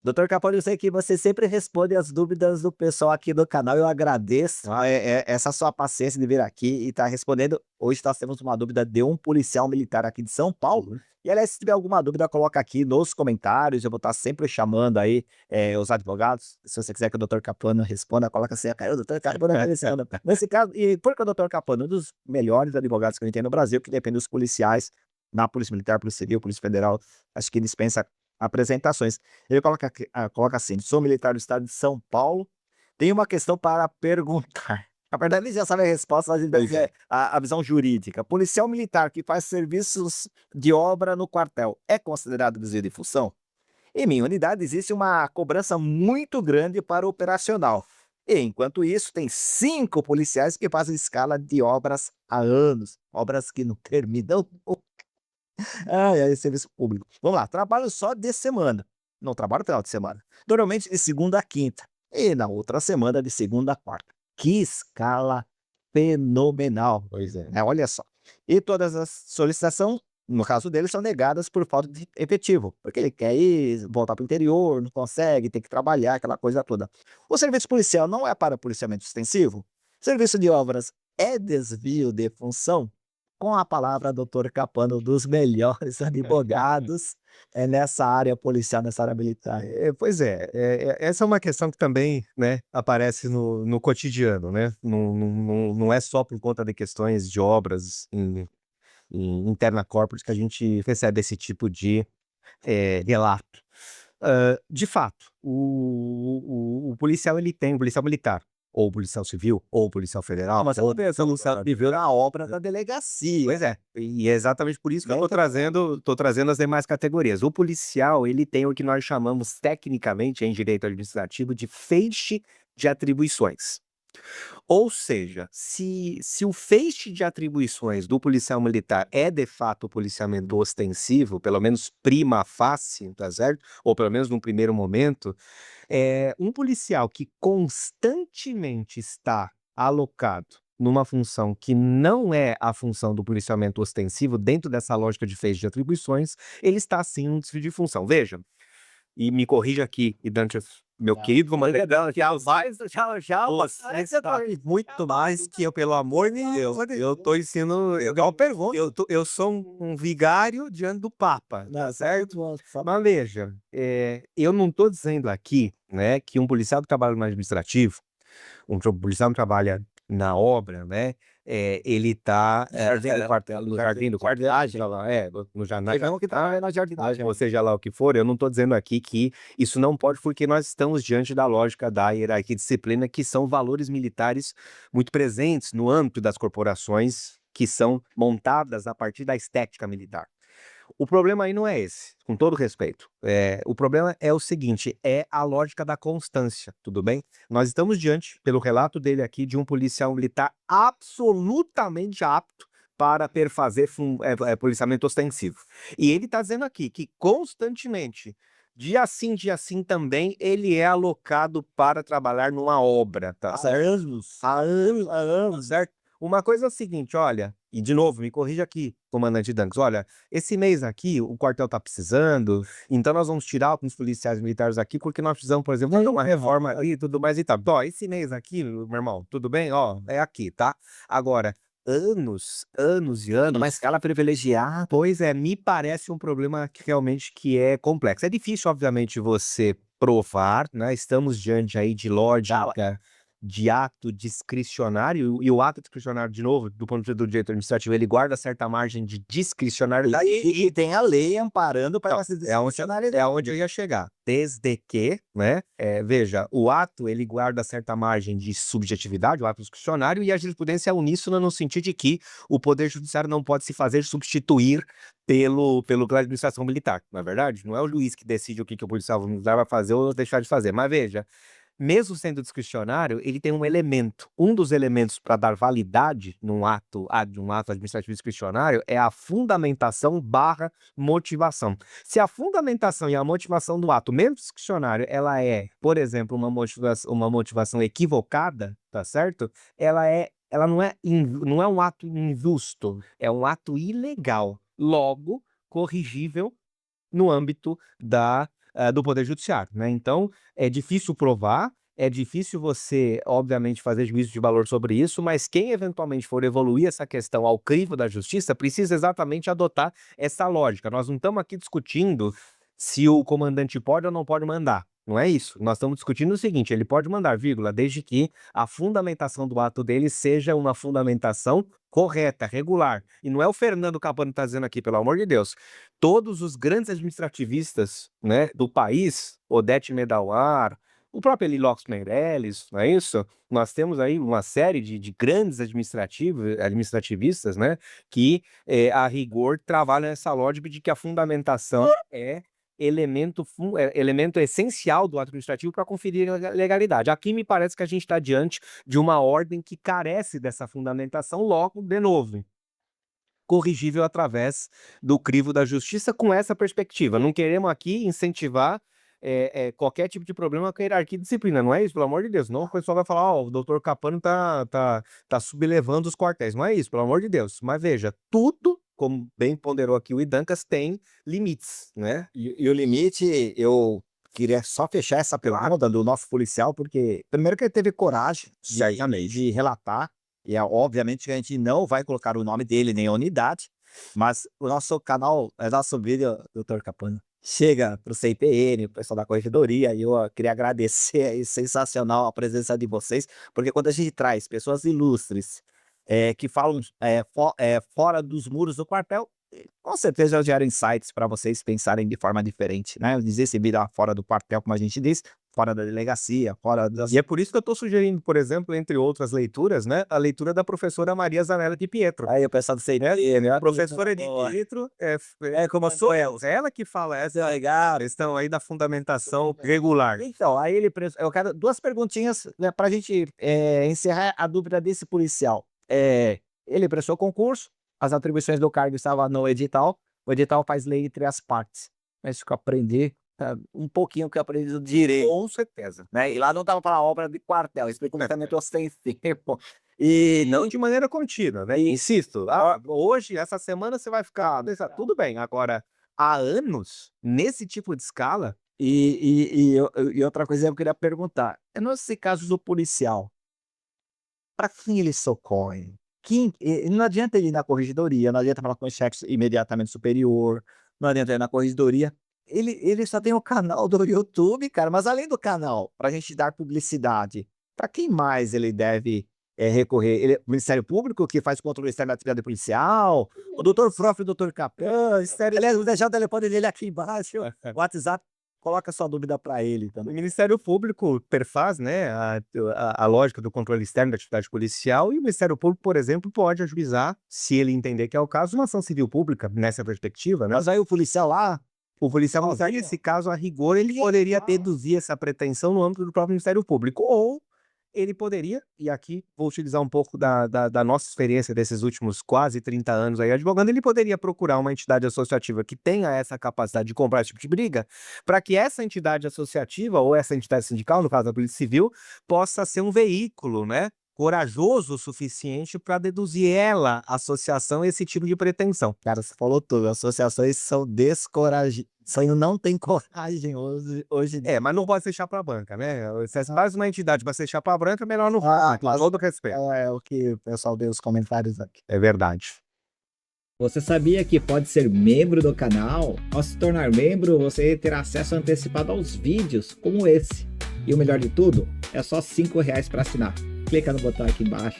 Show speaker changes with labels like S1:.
S1: Doutor Capone, eu sei que você sempre responde as dúvidas do pessoal aqui do canal, eu agradeço essa sua paciência de vir aqui e estar respondendo. Hoje nós temos uma dúvida de um policial militar aqui de São Paulo.
S2: Uhum.
S1: E aliás, se tiver alguma dúvida, coloca aqui nos comentários, eu vou estar sempre chamando aí os advogados. Se você quiser que o doutor Capano responda, coloca assim, cara, o doutor Capano vai responder. Nesse caso, e por que o doutor Capano? Um dos melhores advogados que a gente tem no Brasil, que depende dos policiais, na Polícia Militar, Polícia Civil, Polícia Federal, acho que dispensa apresentações. Ele coloca aqui coloca assim: "Sou militar do estado de São Paulo, tenho uma questão para perguntar". Na verdade ele já sabe a resposta, mas ele vai
S2: Pois é.
S1: dizer a visão jurídica. Policial militar que faz serviços de obra no quartel, é considerado desvio de função? Em minha unidade existe uma cobrança muito grande para o operacional. E enquanto isso, tem 5 policiais que fazem escala de obras há anos, obras que não terminam. Ai, ai, serviço público. Vamos lá, trabalho só de semana, não trabalho final de semana. Normalmente de segunda a quinta, e na outra semana de segunda a quarta. Que escala fenomenal,
S2: Pois é.
S1: olha só. E todas as solicitação, no caso dele, são negadas por falta de efetivo, porque ele quer ir, voltar para o interior, não consegue, tem que trabalhar, aquela coisa toda. O serviço policial não é para policiamento extensivo? Serviço de obras é desvio de função? Com a palavra doutor Capano, dos melhores advogados, nessa área policial, nessa área militar.
S2: Pois é, essa é uma questão que também, né, aparece no cotidiano, né, não é só por conta de questões de obras em interna corporis que a gente recebe esse tipo de, relato. De fato, o policial ele tem o policial militar, ou o policial civil, ou o policial
S1: Não,
S2: federal,
S1: mas
S2: ou
S1: ela pensando no céu viveu na obra da delegacia,
S2: pois é, e é exatamente por isso que eu
S1: não
S2: tô trazendo as demais categorias. O policial, ele tem o que nós chamamos tecnicamente em direito administrativo de feixe de atribuições. Ou seja, se o feixe de atribuições do policial militar é de fato o policiamento ostensivo, pelo menos prima facie, tá certo? Ou pelo menos num primeiro momento, um policial que constantemente está alocado numa função que não é a função do policiamento ostensivo, dentro dessa lógica de feixe de atribuições, ele está sim em um desvio de função. Veja, e me corrija aqui, e Dantas, meu querido comandante, você sabe muito mais que eu, pelo amor de Deus. Eu tô ensinando, é uma pergunta. Eu sou um vigário diante do Papa, tá certo? Mas veja, eu não tô dizendo aqui, né, que um policial que trabalha no administrativo, policial que trabalha na obra, né, ele tá, no jardim do quartel, no jardim,
S1: que tá na jardinagem.
S2: ou seja lá o que for, eu não estou dizendo aqui que isso não pode, porque nós estamos diante da lógica da hierarquia e disciplina, que são valores militares muito presentes no âmbito das corporações que são montadas a partir da estética militar. O problema aí não é esse, com todo respeito. O problema é o seguinte, é a lógica da constância, tudo bem? Nós estamos diante, pelo relato dele aqui, de um policial militar absolutamente apto para perfazer policiamento ostensivo. E ele está dizendo aqui que constantemente, dia sim também, ele é alocado para trabalhar numa obra, tá
S1: Há
S2: certo?
S1: anos, há anos, há anos.
S2: Certo? Uma coisa é o seguinte, olha, e de novo, me corrija aqui, comandante Dantas, olha, esse mês aqui o quartel tá precisando, então nós vamos tirar alguns policiais militares aqui, porque nós precisamos, por exemplo, fazer uma reforma ali e tudo mais e tal. Ó, esse mês aqui, meu irmão, tudo bem? Ó, é aqui, tá? Agora, anos e anos.
S1: Uma escala privilegiada.
S2: Pois é, me parece um problema que realmente que é complexo. É difícil, obviamente, você provar, né? Estamos diante aí de lógica de ato discricionário, e o ato discricionário, de novo, do ponto de vista do direito administrativo, ele guarda certa margem de discricionariedade.
S1: E tem a lei amparando para
S2: Então,
S1: essa
S2: é onde eu ia chegar. Desde que, né, veja, o ato ele guarda certa margem de subjetividade, o ato discricionário, e a jurisprudência é uníssona no sentido de que o poder judiciário não pode se fazer substituir pela administração militar, não é verdade? Não é o juiz que decide o que o policial militar vai fazer ou deixar de fazer. Mas veja, mesmo sendo discricionário, ele tem um elemento. Um dos elementos para dar validade de um ato administrativo discricionário é a fundamentação barra motivação. Se a fundamentação e a motivação do ato, mesmo discricionário, ela é, por exemplo, uma motivação equivocada, tá certo? Ela não é um ato injusto, é um ato ilegal, logo corrigível no âmbito do Poder Judiciário, né? Então, é difícil provar, é difícil você, obviamente, fazer juízo de valor sobre isso, mas quem eventualmente for evoluir essa questão ao crivo da justiça precisa exatamente adotar essa lógica. Nós não estamos aqui discutindo se o comandante pode ou não pode mandar. Não é isso. Nós estamos discutindo o seguinte: ele pode mandar, vírgula, desde que a fundamentação do ato dele seja uma fundamentação correta, regular. E não é o Fernando Capano que está dizendo aqui, pelo amor de Deus. Todos os grandes administrativistas, né, do país, Odete Medawar, o próprio Elilox Meirelles, não é isso? Nós temos aí uma série de grandes administrativistas, né, que, a rigor, trabalham essa lógica de que a fundamentação é elemento essencial do ato administrativo para conferir legalidade. Aqui me parece que a gente está diante de uma ordem que carece dessa fundamentação, logo, de novo, corrigível através do crivo da justiça com essa perspectiva. Não queremos aqui incentivar qualquer tipo de problema com a hierarquia e disciplina, não é isso, pelo amor de Deus. Não, o pessoal vai falar, o doutor Capano tá sublevando os quartéis, não é isso, pelo amor de Deus. Mas veja, tudo, como bem ponderou aqui o Idancas, tem limites, né?
S1: E o limite, eu queria só fechar essa pergunta do nosso policial, porque primeiro que ele teve coragem de relatar, e obviamente que a gente não vai colocar o nome dele nem a unidade, mas o nosso canal, o nosso vídeo, doutor Capano, chega para o CIPN, o pessoal da corregedoria, e eu queria agradecer aí, sensacional a presença de vocês, porque quando a gente traz pessoas ilustres, que falam fora dos muros do quartel, com certeza geram insights para vocês pensarem de forma diferente, né? Dizer se vira fora do quartel, como a gente diz, fora da delegacia, fora das...
S2: E é por isso que eu estou sugerindo, por exemplo, entre outras leituras, né, a leitura da professora Maria Zanella de Pietro.
S1: Aí o pessoal do CIPN, né?
S2: A professora de Pietro
S1: como sou eu.
S2: Ela que fala essa questão aí da fundamentação regular.
S1: Então, aí eu quero duas perguntinhas, né, para a gente encerrar a dúvida desse policial. Ele prestou concurso, as atribuições do cargo estavam no edital, o edital faz lei entre as partes. Mas se eu aprender um pouquinho que eu aprendi do direito,
S2: Com certeza.
S1: né? E lá não estava para obra de quartel, esse comportamento ostensivo. E
S2: Não de maneira contínua, né? Insisto, hoje, essa semana você vai ficar... Tudo bem, agora, há anos, nesse tipo de escala...
S1: E outra coisa que eu queria perguntar, nesse caso do policial, para quem ele socorre? Não adianta ele ir na corregedoria, não adianta falar com o chefe imediatamente superior, não adianta ele ir na corregedoria. Ele só tem o canal do YouTube, cara, mas além do canal, para a gente dar publicidade, para quem mais ele deve recorrer? O Ministério Público, que faz controle externo da atividade policial, o doutor Frofre, o doutor Capão, aliás, vou deixar o telefone dele aqui embaixo, o WhatsApp. Coloca sua dúvida para ele também.
S2: O Ministério Público perfaz, né, a lógica do controle externo da atividade policial, e o Ministério Público, por exemplo, pode ajuizar, se ele entender que é o caso, uma ação civil pública nessa perspectiva, né?
S1: Mas aí o policial lá,
S2: nesse caso, a rigor, ele poderia deduzir essa pretensão no âmbito do próprio Ministério Público, ou ele poderia, e aqui vou utilizar um pouco da nossa experiência desses últimos quase 30 anos aí advogando, ele poderia procurar uma entidade associativa que tenha essa capacidade de comprar esse tipo de briga, para que essa entidade associativa, ou essa entidade sindical, no caso da Polícia Civil, possa ser um veículo, né, corajoso o suficiente para deduzir ela, a associação, esse tipo de pretensão.
S1: cara, você falou tudo, associações são descorajadas, não tem coragem hoje.
S2: Mas não pode deixar para a banca, né? Se faz uma entidade para deixar para a banca, é melhor não.
S1: Claro.
S2: Todo respeito.
S1: É o que o pessoal deu os comentários aqui.
S2: É verdade.
S3: Você sabia que pode ser membro do canal? Ao se tornar membro, você terá acesso antecipado aos vídeos como esse. E o melhor de tudo, é só R$ 5 para assinar. Clica no botão aqui embaixo